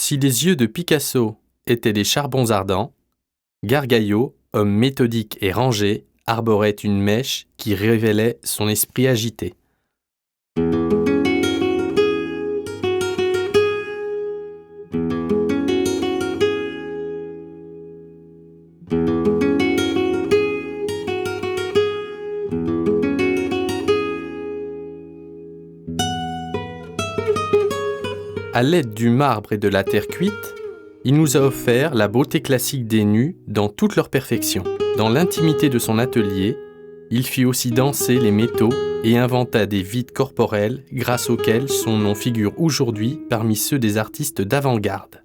Si les yeux de Picasso étaient des charbons ardents, Gargaillo, homme méthodique et rangé, arborait une mèche qui révélait son esprit agité. À l'aide du marbre et de la terre cuite, il nous a offert la beauté classique des nus dans toute leur perfection. Dans l'intimité de son atelier, il fit aussi danser les métaux et inventa des vides corporels grâce auxquels son nom figure aujourd'hui parmi ceux des artistes d'avant-garde.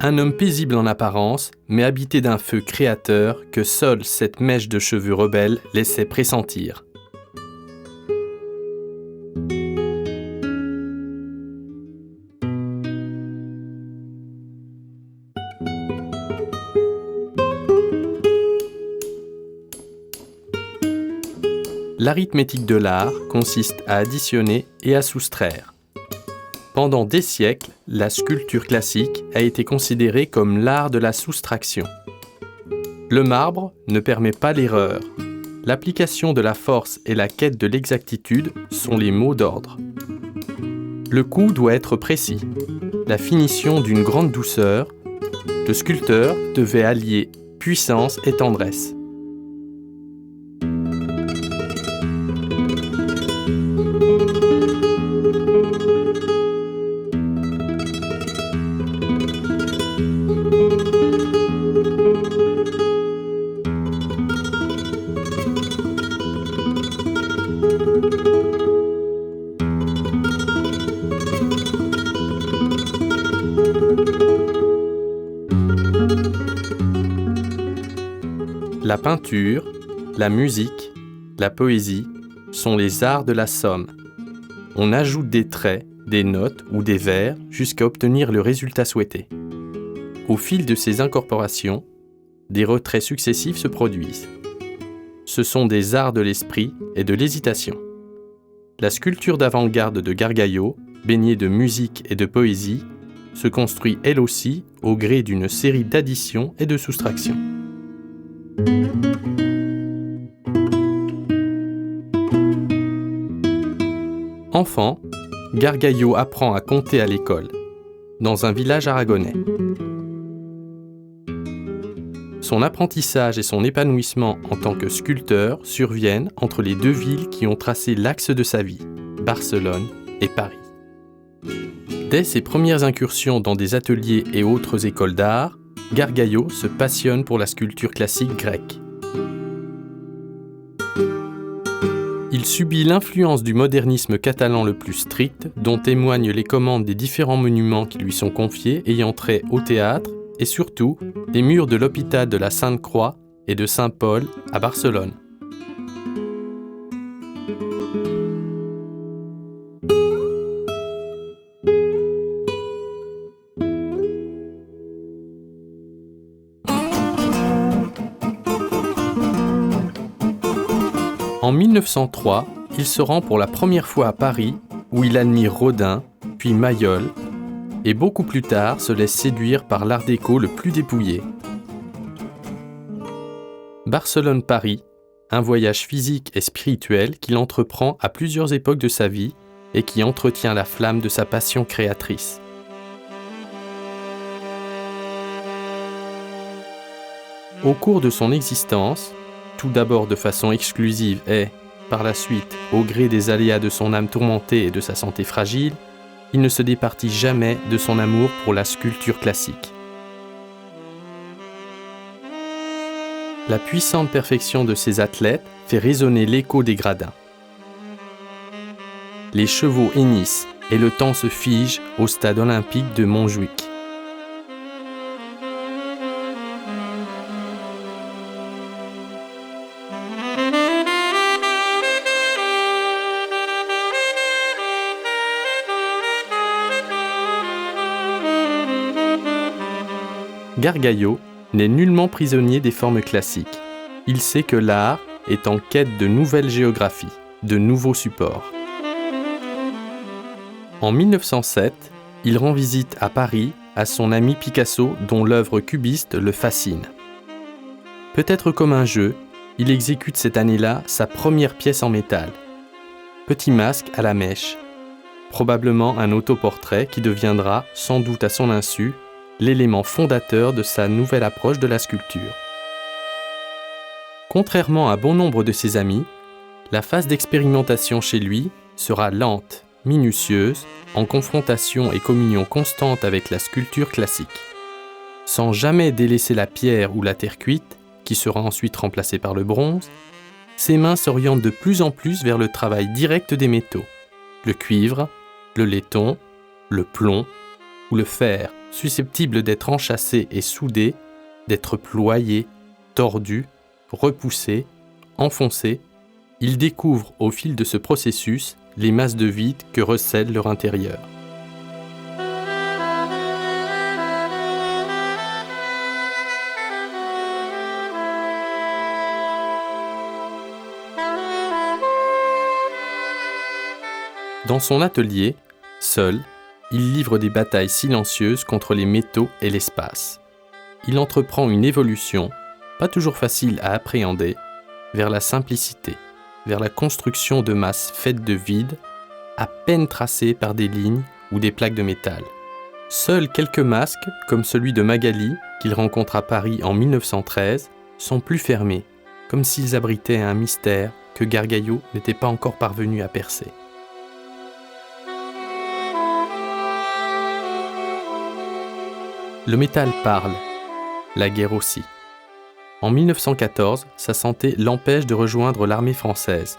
Un homme paisible en apparence, mais habité d'un feu créateur que seule cette mèche de cheveux rebelles laissait pressentir. L'arithmétique de l'art consiste à additionner et à soustraire. Pendant des siècles, la sculpture classique a été considérée comme l'art de la soustraction. Le marbre ne permet pas l'erreur. L'application de la force et la quête de l'exactitude sont les mots d'ordre. Le coup doit être précis. La finition d'une grande douceur, le sculpteur devait allier puissance et tendresse. La peinture, la musique, la poésie sont les arts de la somme. On ajoute des traits, des notes ou des vers jusqu'à obtenir le résultat souhaité. Au fil de ces incorporations, des retraits successifs se produisent. Ce sont des arts de l'esprit et de l'hésitation. La sculpture d'avant-garde de Gargaillo, baignée de musique et de poésie, se construit elle aussi au gré d'une série d'additions et de soustractions. Enfant, Gargaillo apprend à compter à l'école, dans un village aragonais. Son apprentissage et son épanouissement en tant que sculpteur surviennent entre les deux villes qui ont tracé l'axe de sa vie, Barcelone et Paris. Dès ses premières incursions dans des ateliers et autres écoles d'art, Gargaillo se passionne pour la sculpture classique grecque. Il subit l'influence du modernisme catalan le plus strict, dont témoignent les commandes des différents monuments qui lui sont confiés ayant trait au théâtre et surtout les murs de l'hôpital de la Sainte-Croix et de Saint-Paul à Barcelone. En 1903, il se rend pour la première fois à Paris, où il admire Rodin, puis Mayol, et beaucoup plus tard se laisse séduire par l'art déco le plus dépouillé. Barcelone-Paris, un voyage physique et spirituel qu'il entreprend à plusieurs époques de sa vie et qui entretient la flamme de sa passion créatrice. Au cours de son existence, tout d'abord de façon exclusive et, par la suite, au gré des aléas de son âme tourmentée et de sa santé fragile, il ne se départit jamais de son amour pour la sculpture classique. La puissante perfection de ses athlètes fait résonner l'écho des gradins. Les chevaux hennissent et le temps se fige au stade olympique de Montjuïc. Gargaillo n'est nullement prisonnier des formes classiques. Il sait que l'art est en quête de nouvelles géographies, de nouveaux supports. En 1907, il rend visite à Paris à son ami Picasso dont l'œuvre cubiste le fascine. Peut-être comme un jeu, il exécute cette année-là sa première pièce en métal. Petit masque à la mèche, probablement un autoportrait qui deviendra, sans doute à son insu, l'élément fondateur de sa nouvelle approche de la sculpture. Contrairement à bon nombre de ses amis, la phase d'expérimentation chez lui sera lente, minutieuse, en confrontation et communion constante avec la sculpture classique. Sans jamais délaisser la pierre ou la terre cuite, qui sera ensuite remplacée par le bronze, ses mains s'orientent de plus en plus vers le travail direct des métaux, le cuivre, le laiton, le plomb ou le fer, susceptibles d'être enchâssés et soudés, d'être ployés, tordus, repoussés, enfoncés. Il découvre au fil de ce processus les masses de vide que recèle leur intérieur. Dans son atelier, seul, il livre des batailles silencieuses contre les métaux et l'espace. Il entreprend une évolution, pas toujours facile à appréhender, vers la simplicité, vers la construction de masses faites de vide, à peine tracées par des lignes ou des plaques de métal. Seuls quelques masques, comme celui de Magali, qu'il rencontre à Paris en 1913, sont plus fermés, comme s'ils abritaient un mystère que Gargaillo n'était pas encore parvenu à percer. Le métal parle, la guerre aussi. En 1914, sa santé l'empêche de rejoindre l'armée française.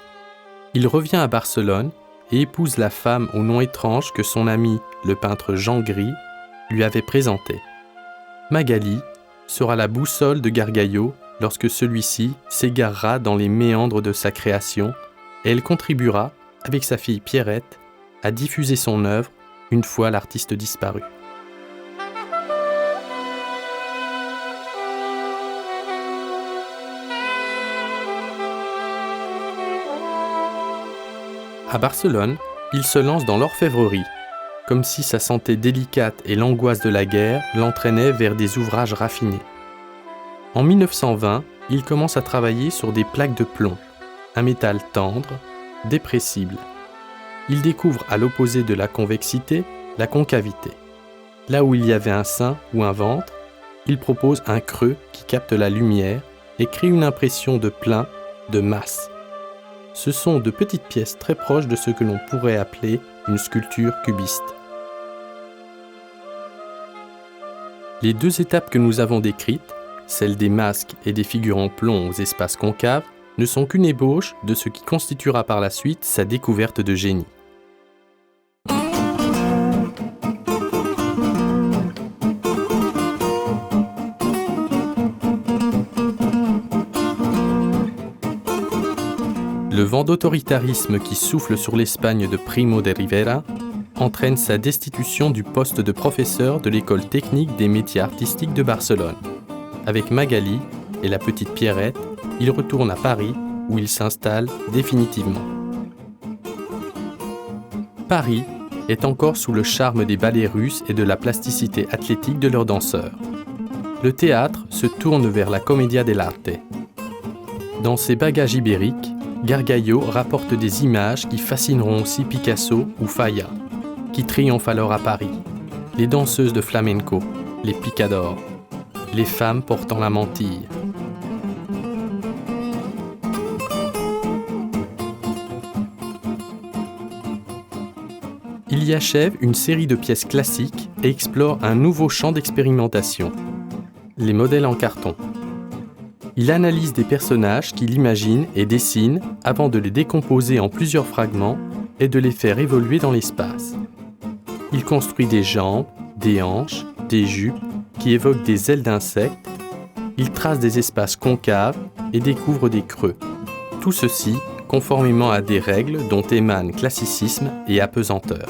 Il revient à Barcelone et épouse la femme au nom étrange que son ami, le peintre Jean Gris, lui avait présenté. Magali sera la boussole de Gargaillo lorsque celui-ci s'égarera dans les méandres de sa création et elle contribuera, avec sa fille Pierrette, à diffuser son œuvre une fois l'artiste disparu. À Barcelone, il se lance dans l'orfèvrerie, comme si sa santé délicate et l'angoisse de la guerre l'entraînaient vers des ouvrages raffinés. En 1920, il commence à travailler sur des plaques de plomb, un métal tendre, dépressible. Il découvre à l'opposé de la convexité, la concavité. Là où il y avait un sein ou un ventre, il propose un creux qui capte la lumière et crée une impression de plein, de masse. Ce sont de petites pièces très proches de ce que l'on pourrait appeler une sculpture cubiste. Les deux étapes que nous avons décrites, celle des masques et des figures en plomb aux espaces concaves, ne sont qu'une ébauche de ce qui constituera par la suite sa découverte de génie. Le vent d'autoritarisme qui souffle sur l'Espagne de Primo de Rivera entraîne sa destitution du poste de professeur de l'école technique des métiers artistiques de Barcelone. Avec Magali et la petite Pierrette, il retourne à Paris où il s'installe définitivement. Paris est encore sous le charme des ballets russes et de la plasticité athlétique de leurs danseurs. Le théâtre se tourne vers la commedia dell'arte. Dans ses bagages ibériques, Gargaillo rapporte des images qui fascineront aussi Picasso ou Falla, qui triomphent alors à Paris. Les danseuses de flamenco, les picadors, les femmes portant la mantille. Il y achève une série de pièces classiques et explore un nouveau champ d'expérimentation, les modèles en carton. Il analyse des personnages qu'il imagine et dessine avant de les décomposer en plusieurs fragments et de les faire évoluer dans l'espace. Il construit des jambes, des hanches, des jupes qui évoquent des ailes d'insectes. Il trace des espaces concaves et découvre des creux. Tout ceci conformément à des règles dont émanent classicisme et apesanteur.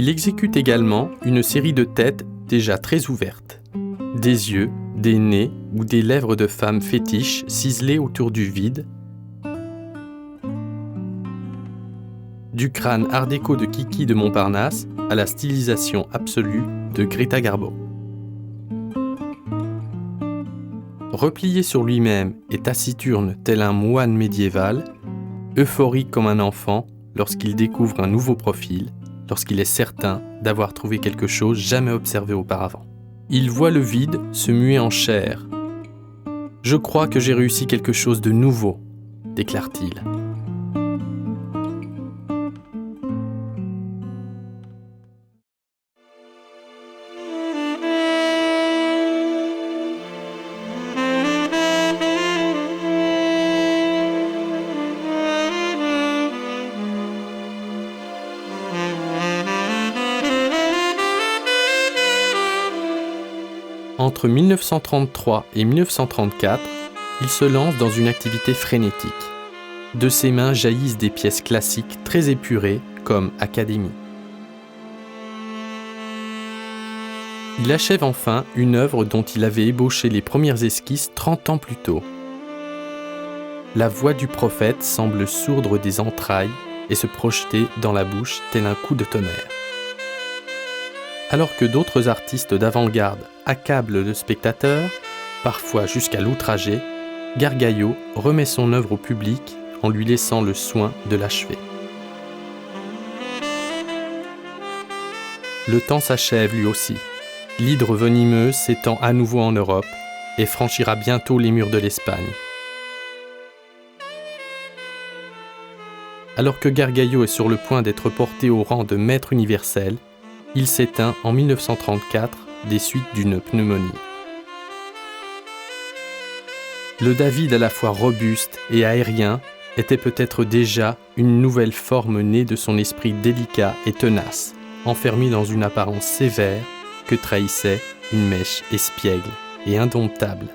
Il exécute également une série de têtes déjà très ouvertes. Des yeux, des nez ou des lèvres de femmes fétiches ciselées autour du vide, du crâne art déco de Kiki de Montparnasse à la stylisation absolue de Greta Garbo. Replié sur lui-même et taciturne tel un moine médiéval, euphorique comme un enfant lorsqu'il découvre un nouveau profil, lorsqu'il est certain d'avoir trouvé quelque chose jamais observé auparavant. Il voit le vide se muer en chair. « Je crois que j'ai réussi quelque chose de nouveau », déclare-t-il. Entre 1933 et 1934, il se lance dans une activité frénétique. De ses mains jaillissent des pièces classiques très épurées, comme Académie. Il achève enfin une œuvre dont il avait ébauché les premières esquisses 30 ans plus tôt. La voix du prophète semble sourdre des entrailles et se projeter dans la bouche tel un coup de tonnerre. Alors que d'autres artistes d'avant-garde accablent le spectateur, parfois jusqu'à l'outrager, Gargaïo remet son œuvre au public en lui laissant le soin de l'achever. Le temps s'achève lui aussi. L'hydre venimeuse s'étend à nouveau en Europe et franchira bientôt les murs de l'Espagne. Alors que Gargaïo est sur le point d'être porté au rang de maître universel, il s'éteint en 1934 des suites d'une pneumonie. Le David à la fois robuste et aérien était peut-être déjà une nouvelle forme née de son esprit délicat et tenace, enfermé dans une apparence sévère que trahissait une mèche espiègle et indomptable.